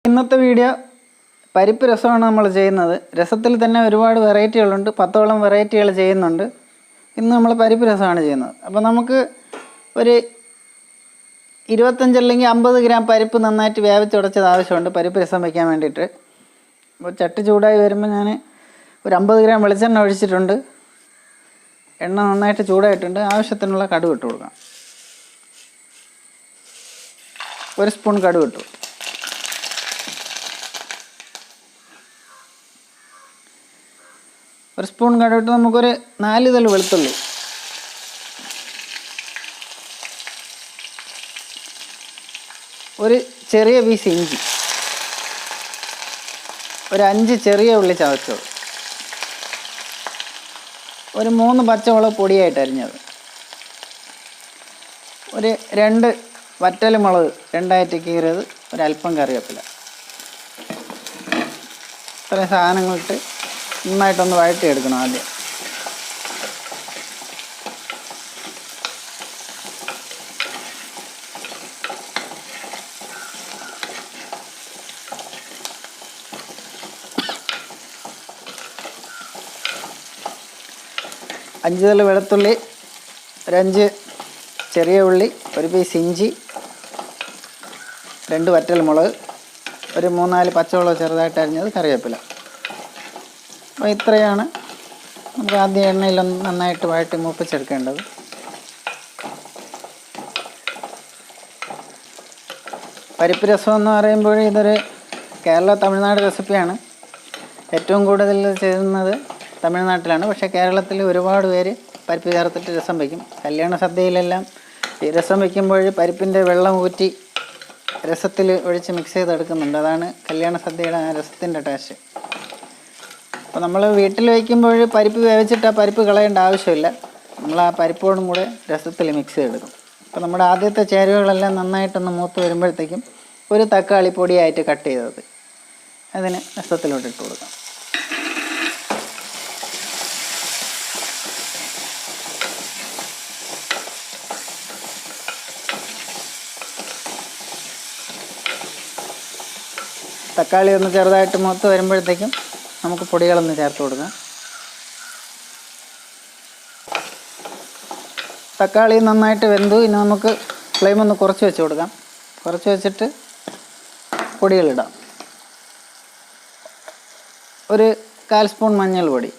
ഇന്നത്തെ വീഡിയോ പരിപ്പ് രസമാണ് നമ്മൾ ചെയ്യുന്നത്. രസത്തിൽ തന്നെ ഒരുപാട് വെറൈറ്റികളുണ്ട്, 10ഓളം വെറൈറ്റികൾ ചെയ്യുന്നുണ്ട്. ഇന്ന് നമ്മൾ പരിപ്പ് രസമാണ് ചെയ്യുന്നത്. അപ്പോൾ നമുക്ക് ഒരു 25 അല്ലെങ്കിൽ 50 ഗ്രാം പരിപ്പ് നന്നായിട്ട് വേവിച്ചുടച്ചത് ആവശ്യമുണ്ട് പരിപ്പ് രസം വയ്ക്കാൻ വേണ്ടിയിട്ട്. അപ്പോൾ ചട്ടി ചൂടായി വരുമ്പോൾ ഞാൻ ഒരു 50 ഗ്രാം വെളിച്ചെണ്ണ ഒഴിച്ചിട്ടുണ്ട്. എണ്ണ നന്നായിട്ട് ചൂടായിട്ടുണ്ട്. ആവശ്യത്തിനുള്ള കടുക് ഇട്ട് കൊടുക്കാം. 1 സ്പൂൺ കടുക് ഇട്ടു. ഒരു സ്പൂൺ കടുകിട്ട് നമുക്കൊരു 4 ഇതൾ വെളുത്തുള്ളി, ഒരു ചെറിയ പീസ് ഇഞ്ചി, ഒരു 5 ചെറിയ ഉള്ളി ചതച്ചത്, ഒരു 3 പച്ചമുളക് പൊടിയായിട്ട് അരിഞ്ഞത്, ഒരു 2 വറ്റൽമുളക് 2ആയിട്ട് കീറിയത്, ഒരല്പം കറിവേപ്പില. ഇത്രയും സാധനങ്ങളിട്ട് നന്നായിട്ടൊന്ന് വഴറ്റിയെടുക്കണം. ആദ്യം 5 ഇതൾ വെളുത്തുള്ളി, ഒരു 5 ചെറിയ ഉള്ളി, ഒരു പീസ് ഇഞ്ചി, 2 വറ്റൽമുളക്, ഒരു 3-4 പച്ചമുളക് ചെറുതായിട്ട് അരിഞ്ഞത്, കറിവേപ്പില. അപ്പോൾ ഇത്രയാണ് നമുക്ക് ആദ്യം എണ്ണയിലൊന്ന് നന്നായിട്ട് വഴറ്റി മൂപ്പിച്ചെടുക്കേണ്ടത്. പരിപ്പ് രസം എന്ന് പറയുമ്പോൾ ഇതൊരു കേരള തമിഴ്നാട് റെസിപ്പിയാണ്. ഏറ്റവും കൂടുതൽ ചെയ്യുന്നത് തമിഴ്നാട്ടിലാണ്. പക്ഷേ കേരളത്തിൽ ഒരുപാട് പേര് പരിപ്പ് ചേർത്തിട്ട് രസം വയ്ക്കും. കല്യാണ സദ്യയിലെല്ലാം ഈ രസം വയ്ക്കുമ്പോൾ പരിപ്പിൻ്റെ വെള്ളം ഊറ്റി രസത്തിൽ ഒഴിച്ച് മിക്സ് ചെയ്തെടുക്കുന്നുണ്ട്. അതാണ് കല്യാണ സദ്യയുടെ ആ രസത്തിൻ്റെ ടേസ്റ്റ്. അപ്പോൾ നമ്മൾ വീട്ടിൽ വയ്ക്കുമ്പോൾ പരിപ്പ് വേവിച്ചിട്ട് ആ പരിപ്പ് കളയേണ്ട ആവശ്യമില്ല. നമ്മൾ ആ പരിപ്പോടും കൂടെ രസത്തിൽ മിക്സ് ചെയ്തെടുക്കും. അപ്പോൾ നമ്മുടെ ആദ്യത്തെ ചേരുവകളെല്ലാം നന്നായിട്ടൊന്ന് മൂത്ത് വരുമ്പോഴത്തേക്കും ഒരു തക്കാളി പൊടിയായിട്ട് കട്ട് ചെയ്തത് അതിന് രസത്തിലോട്ട് ഇട്ട് കൊടുക്കാം. തക്കാളി ഒന്ന് ചെറുതായിട്ട് മൂത്ത് വരുമ്പോഴത്തേക്കും നമുക്ക് പൊടികളൊന്ന് ചേർത്ത് കൊടുക്കാം. തക്കാളി നന്നായിട്ട് വെന്തു. ഇനി നമുക്ക് ഫ്ലെയിം ഒന്ന് കുറച്ച് വെച്ച് കൊടുക്കാം. കുറച്ച് വെച്ചിട്ട് പൊടികളിടാം. ഒരു 1/4 സ്പൂൺ മഞ്ഞൾപ്പൊടി,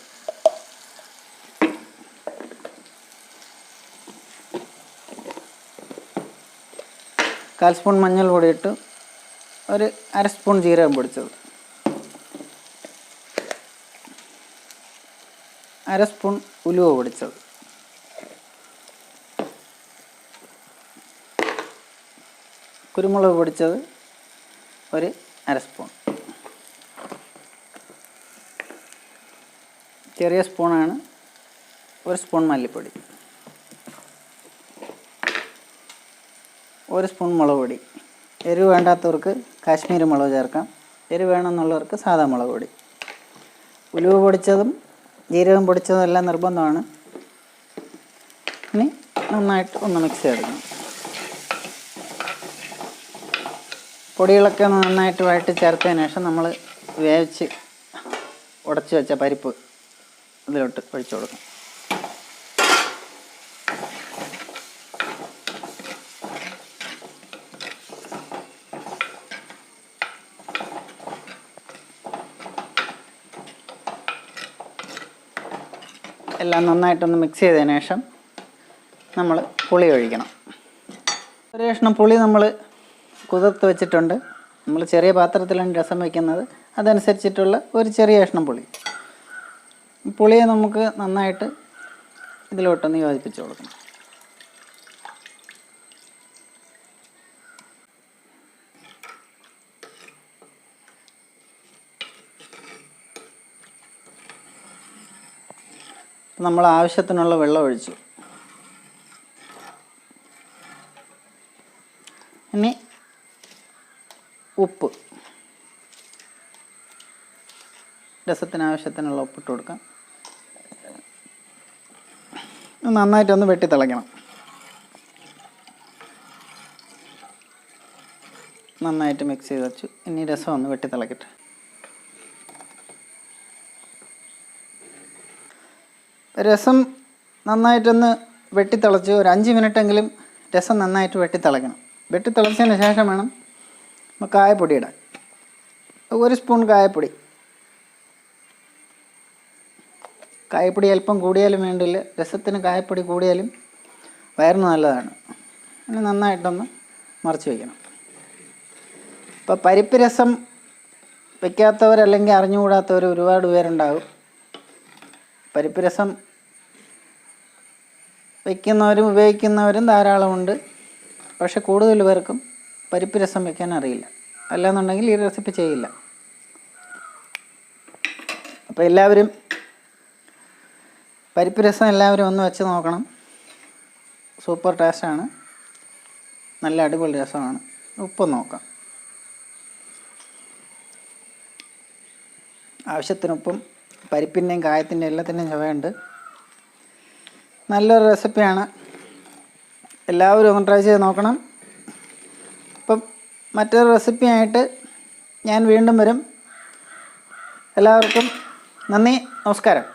ഇട്ട് ഒരു 1/2 സ്പൂൺ ജീരകം പൊടിച്ചത്, 1/2 സ്പൂൺ ഉലുവ പൊടിച്ചത്, കുരുമുളക് പൊടിച്ചത് ഒരു 1/2 സ്പൂൺ, ചെറിയ സ്പൂണാണ്, 1 സ്പൂൺ മല്ലിപ്പൊടി, 1 സ്പൂൺ മുളക് പൊടി. എരിവ് വേണ്ടാത്തവർക്ക് കാശ്മീരി മുളക് ചേർക്കാം. എരിവ് വേണമെന്നുള്ളവർക്ക് സാദാ മുളക് പൊടി. ഉലുവ പൊടിച്ചതും ജീരകം പൊടിച്ചതും എല്ലാം നിർബന്ധമാണ്. ഇനി നന്നായിട്ട് ഒന്ന് മിക്സ് ചെയ്തെടുക്കണം. പൊടികളൊക്കെ ഒന്ന് നന്നായിട്ട് വഴറ്റി ചേർത്തതിന് ശേഷം നമ്മൾ വേവിച്ച് ഉടച്ച് വെച്ച പരിപ്പ് ഇതിലോട്ട് ഒഴിച്ചു കൊടുക്കണം. എല്ലാം നന്നായിട്ടൊന്ന് മിക്സ് ചെയ്തതിന് ശേഷം നമ്മൾ പുളി ഒഴിക്കണം. ഒരു കഷ്ണം പുളി നമ്മൾ കുതിർത്ത് വെച്ചിട്ടുണ്ട്. നമ്മൾ ചെറിയ പാത്രത്തിലാണ് രസം വയ്ക്കുന്നത്. അതനുസരിച്ചിട്ടുള്ള ഒരു ചെറിയ കഷ്ണം പുളി. പുളിയെ നമുക്ക് നന്നായിട്ട് ഇതിലോട്ടൊന്ന് യോജിപ്പിച്ച് കൊടുക്കണം. നമ്മൾ ആവശ്യത്തിനുള്ള വെള്ളം ഒഴിച്ചു. ഇനി ഉപ്പ്, രസത്തിന് ആവശ്യത്തിനുള്ള ഉപ്പിട്ട് കൊടുക്കാം. നന്നായിട്ടൊന്ന് വെട്ടി തിളയ്ക്കണം. നന്നായിട്ട് മിക്സ് ചെയ്ത് വെച്ചു. ഇനി രസം ഒന്ന് വെട്ടി തിളക്കട്ടെ. രസം നന്നായിട്ടൊന്ന് വെട്ടിത്തിളച്ച് ഒരു 5 മിനിറ്റെങ്കിലും രസം നന്നായിട്ട് വെട്ടിത്തിളയ്ക്കണം. വെട്ടിത്തിളച്ചതിന് ശേഷം വേണം നമുക്ക് കായപ്പൊടി ഇടാൻ. 1 സ്പൂൺ കായപ്പൊടി. കായപ്പൊടി അല്പം കൂടിയാലും വേണ്ടില്ല, രസത്തിന് കായപ്പൊടി കൂടിയാലും വയറിന് നല്ലതാണ്. പിന്നെ നന്നായിട്ടൊന്ന് മറിച്ച് വയ്ക്കണം. ഇപ്പോൾ പരിപ്പ് രസം വയ്ക്കാത്തവരല്ലെങ്കിൽ അറിഞ്ഞുകൂടാത്തവർ ഒരുപാട് പേരുണ്ടാകും. പരിപ്പ് രസം വയ്ക്കുന്നവരും ഉപയോഗിക്കുന്നവരും ധാരാളമുണ്ട്. പക്ഷെ കൂടുതൽ പേർക്കും പരിപ്പ് രസം വയ്ക്കാൻ അറിയില്ല. അല്ലാന്നുണ്ടെങ്കിൽ ഈ റെസിപ്പി ചെയ്യില്ല. അപ്പോൾ എല്ലാവരും പരിപ്പ് രസം എല്ലാവരും ഒന്ന് വെച്ച് നോക്കണം. സൂപ്പർ ടേസ്റ്റാണ്, നല്ല അടിപൊളി രസമാണ്. ഉപ്പ് നോക്കാം, ആവശ്യത്തിന് ഉപ്പും. പരിപ്പിൻ്റെയും കായത്തിൻ്റെയും എല്ലാത്തിൻ്റെയും ചുവയുണ്ട്. നല്ലൊരു റെസിപ്പിയാണ്, എല്ലാവരും ഒന്ന് ട്രൈ ചെയ്ത് നോക്കണം. അപ്പം മറ്റൊരു റെസിപ്പിയായിട്ട് ഞാൻ വീണ്ടും വരും. എല്ലാവർക്കും നന്ദി, നമസ്കാരം.